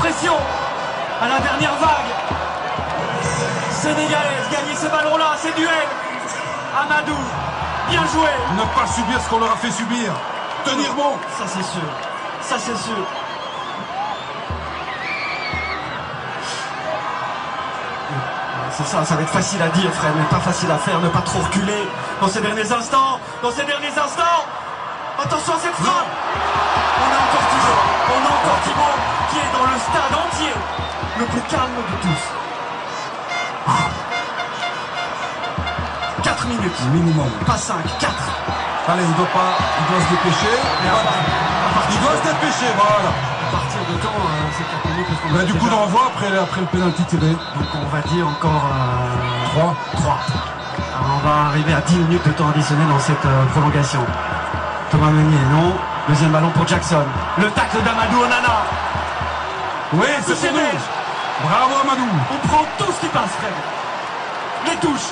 pression à la dernière vague sénégalaise. Gagner ces ballons-là, ces duels. Amadou, bien joué. Ne pas subir ce qu'on leur a fait subir. Tenir bon. Ça c'est sûr, ça c'est sûr. C'est ça, ça va être facile à dire, Fred, mais pas facile à faire, ne pas trop reculer dans ces derniers instants. Attention à cette frappe. On a encore Thibaut qui est dans le stade entier, le plus calme de tous. 4 minutes. Minimum. Pas 5, 4. Allez, il doit se dépêcher. Il doit se dépêcher, voilà. À partir de quand c'est 4 minutes parce qu'on Bah, du coup, déjà... on renvoie après le pénalty tiré. Donc on va dire encore 3. 3. Alors on va arriver à 10 minutes de temps additionnel dans cette prolongation. Thomas Meunier, non. Deuxième ballon pour Jackson. Le tacle d'Amadou Onana. Oui, c'est pour nous. Bravo Amadou. On prend tout ce qui passe, Fred. Les touches,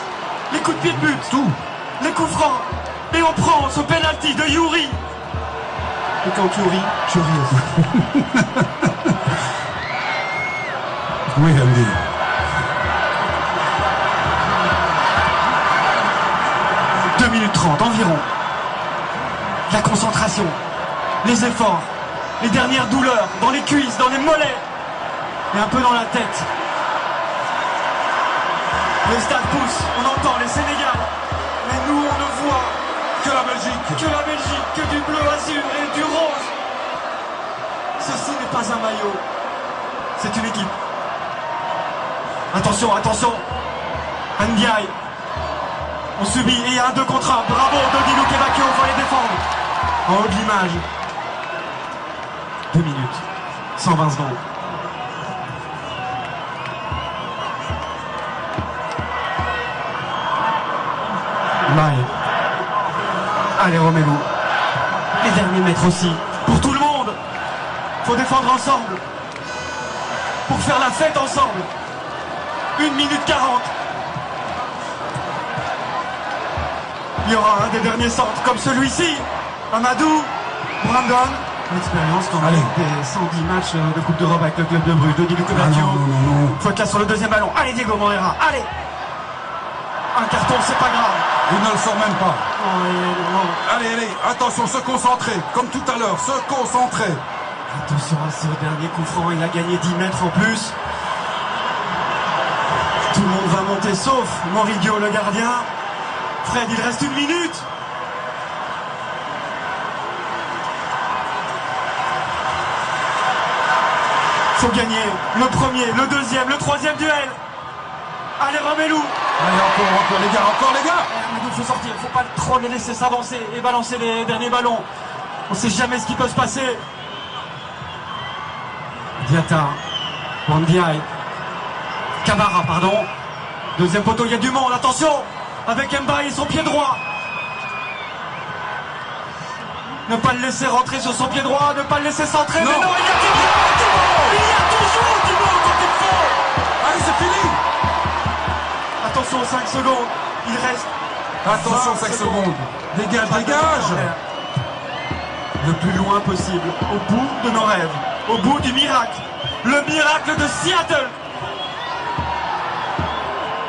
les coups de pied de but, Tout. les coups francs. Et on prend ce penalty de Yuri. Et quand tu ris, je ris aussi. Oui, Andy. Deux minutes 30 environ. La concentration, les efforts, les dernières douleurs dans les cuisses, dans les mollets et un peu dans la tête. Le stade pousse, on entend les Sénégal, mais nous on ne voit Que la Belgique. que du bleu azur et du rose. Ceci n'est pas un maillot, c'est une équipe. Attention, Ndiaye. On subit et il y a un 2 contre 1. Bravo Dodilou Kebakio, il faut les défendre. En haut de l'image. 2 minutes. 120 secondes. Maille. Allez Romelu. Les derniers mètres aussi. Pour tout le monde. Faut défendre ensemble. Pour faire la fête ensemble. 1 minute 40. Il y aura un des derniers centres comme celui-ci. Amadou, Brandon. L'expérience quand même des 110 matchs de Coupe d'Europe avec le club de Bruges. Dodilou Kebakio. Non. Faute là sur le deuxième ballon. Allez Diego Moreira, allez. Un carton, c'est pas grave. Il ne le sort même pas. Non. Allez, attention, se concentrer. Comme tout à l'heure, se concentrer. Attention à ce dernier coup franc, il a gagné 10 mètres en plus. Tout le monde va monter sauf Morigio le gardien. Fred, il reste 1 minute. Faut gagner le premier, le deuxième, le troisième duel. Allez Romelu. Allez, encore les gars. Il faut sortir, faut pas trop les laisser s'avancer et balancer les derniers ballons. On sait jamais ce qui peut se passer. Diata, Wandiaï, Camara, pardon. Deuxième poteau, il y a du monde, attention. Avec Mbaye, son pied droit. Ne pas le laisser rentrer sur son pied droit, ne pas le laisser centrer. Non. Mais non, il y a Thibaut. Il y a toujours Thibaut quand il faut. Allez, c'est fini. Attention, 5 secondes. Il reste. Attention, 5 secondes. Dégage. Le plus loin possible, au bout de nos rêves, au bout du miracle. Le miracle de Seattle.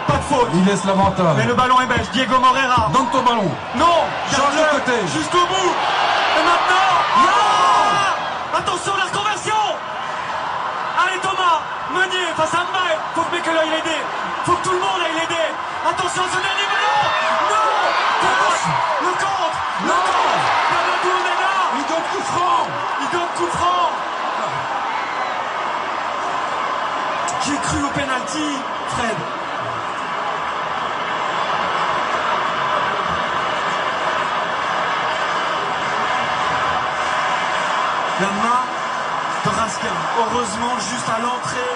Pas de faute. Il laisse l'avantage. Mais le ballon est belge. Diego Moreira. Donne ton ballon. Non. Change de côté. Jusqu'au bout. Et maintenant. Non. Attention, la reconversion. Allez Thomas. Meunier face à Mbaye. Faut que Bekele aille l'aider. Faut que tout le monde aille l'aider. Attention à ce dernier ballon. Non. Le contre. Amadou Onana. Il donne coup franc. J'ai cru au penalty, Fred. La main de Raskin, heureusement juste à l'entrée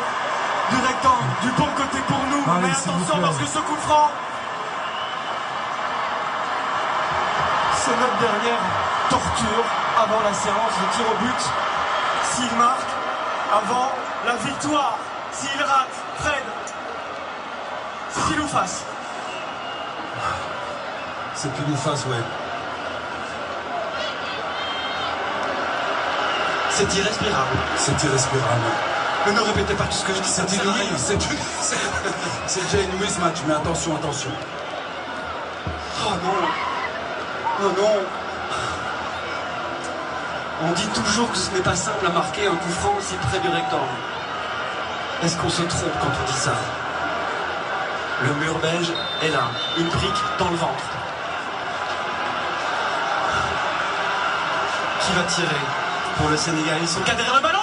du rectangle, du bon côté pour nous. Allez, mais s'il vous attention plaît. parce que ce coup franc, c'est notre dernière torture avant la séance de tir au but. S'il marque, avant la victoire, s'il rate, Fred, c'est pile ou face. C'est pile ou face, ouais. C'est irrespirable. C'est irrespirable. Mais ne répétez pas tout ce que je dis, ça C'est ne sert à rien. c'est déjà une mismatch, mais attention, attention. Oh non. Oh non. On dit toujours que ce n'est pas simple à marquer un coup franc aussi près du rectangle. Est-ce qu'on se trompe quand on dit ça? Le mur belge est là, une brique dans le ventre. Qui va tirer pour le Sénégal? Ils sont cadrés le ballon.